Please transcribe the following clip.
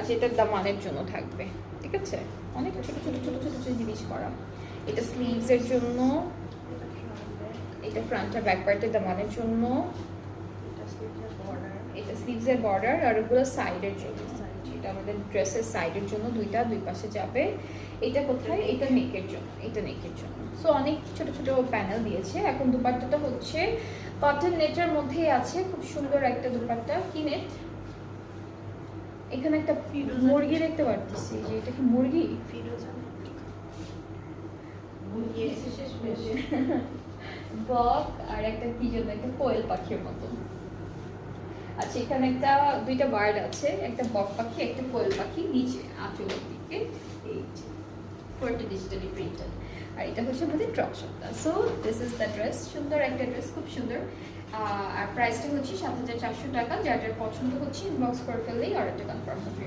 আচ্ছা, এটা দামানের জন্য থাকবে, ঠিক আছে? অনেক ছোট ছোট ছোট ছোট ছোট জিনিস করা। এটা স্লিভসের জন্য, এটা ফ্রন্ট আর ব্যাক পার্টের দামানের জন্য, এটা স্লিভসের বর্ডার, আর ওগুলো সাইডের জন্য। এটা আমাদের ড্রেসের সাইডের জন্য, দুই পাশে যাবে। এটা কোথায়? এটা নেকের জন্য, এটা নেকের জন্য। সো অনেক ছোট ছোট প্যানেল দিয়েছে। এখন দুপাট্টাটা হচ্ছে কটন নেটের মধ্যেই আছে, খুব সুন্দর একটা দুপাট্টা। কি নেট? এখানে একটা মুরগি দেখতে পারতেছি, যে এটা কি মুরগি? বক আর একটা কি যেন, একটা কোয়েল পাখির মতো। আচ্ছা, এখানে দুইটা বার্ড আছে, একটা বক পাখি, একটা কোয়েল পাখি, নিচে আঁচলের দিকে। এই যে পুরোটা ডিজিটালি প্রিন্টেড। আর এটা হচ্ছে আমাদের টপ শপটা। So this is the dress. সুন্দর একটা ড্রেস, খুব সুন্দর। আর প্রাইসটা হচ্ছে ৭,৪০০ টাকা। যার যার পছন্দ হচ্ছে ইনবক্স করে ফেললেই অর্ডারটা কনফার্ম হবে।